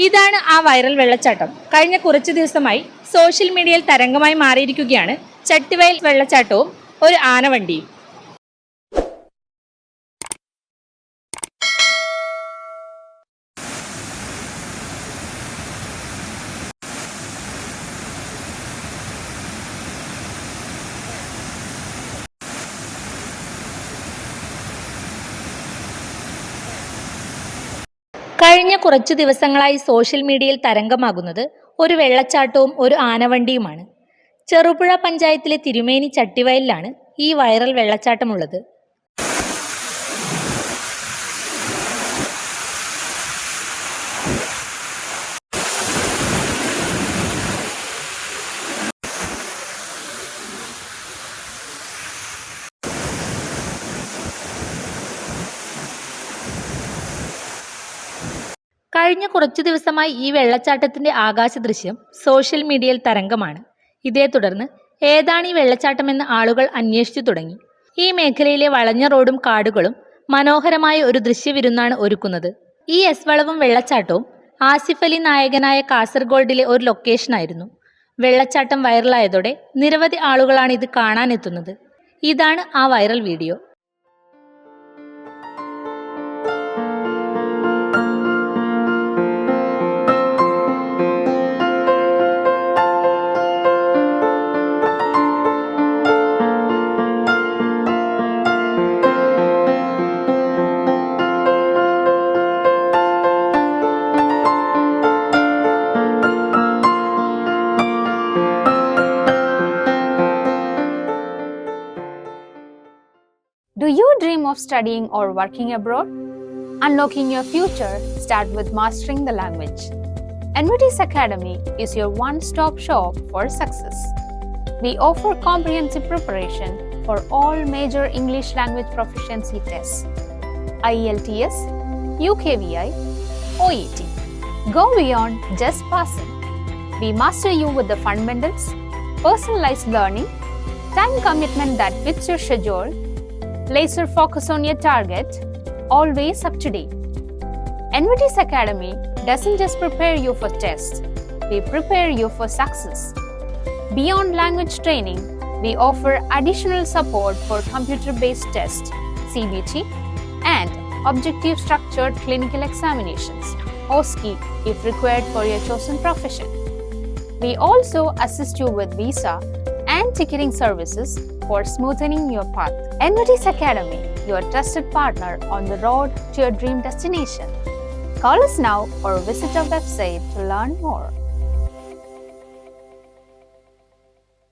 ഇതാണ് ആ വൈറൽ വെള്ളച്ചാട്ടം. കഴിഞ്ഞ കുറച്ചു ദിവസമായി സോഷ്യൽ മീഡിയയിൽ തരംഗമായി മാറിയിരിക്കുകയാണ് ചട്ടിവയൽ വെള്ളച്ചാട്ടവും ഒരു ആനവണ്ടിയും. കഴിഞ്ഞ കുറച്ചു ദിവസങ്ങളായി സോഷ്യൽ മീഡിയയിൽ തരംഗമാകുന്നത് ഒരു വെള്ളച്ചാട്ടവും ഒരു ആനവണ്ടിയുമാണ്. ചെറുപുഴ പഞ്ചായത്തിലെ തിരുമേനി ചട്ടിവയലിലാണ് ഈ വൈറൽ വെള്ളച്ചാട്ടമുള്ളത്. കഴിഞ്ഞ കുറച്ചു ദിവസമായി ഈ വെള്ളച്ചാട്ടത്തിന്റെ ആകാശ ദൃശ്യം സോഷ്യൽ മീഡിയയിൽ തരംഗമാണ്. ഇതേ തുടർന്ന് ഏതാണ് ഈ വെള്ളച്ചാട്ടമെന്ന് ആളുകൾ അന്വേഷിച്ചു തുടങ്ങി. ഈ മേഖലയിലെ വളഞ്ഞ റോഡും കാടുകളും മനോഹരമായ ഒരു ദൃശ്യവിരുന്നാണ് ഒരുക്കുന്നത്. ഈ എസ് വളവും വെള്ളച്ചാട്ടവും ആസിഫ് അലി നായകനായ കാസർഗോഡിലെ ഒരു ലൊക്കേഷനായിരുന്നു. വെള്ളച്ചാട്ടം വൈറലായതോടെ നിരവധി ആളുകളാണ് ഇത് കാണാനെത്തുന്നത്. ഇതാണ് ആ viral video. Do you dream of studying or working abroad? Unlocking your future starts with mastering the language. NVT's Academy is your one-stop shop for success. We offer comprehensive preparation for all major English language proficiency tests: IELTS, UKVI, OET. Go beyond just passing. We master you with the fundamentals, personalized learning, time commitment that fits your schedule, laser focus on your target, always up to date. NVT's Academy doesn't just prepare you for tests, we prepare you for success. Beyond language training, we offer additional support for computer-based tests, CBT, and objective structured clinical examinations, OSCE, if required for your chosen profession. We also assist you with visa and ticketing services for smoothing your path. NVT's Academy, your trusted partner on the road to your dream destination. Call us now or visit our website to learn more.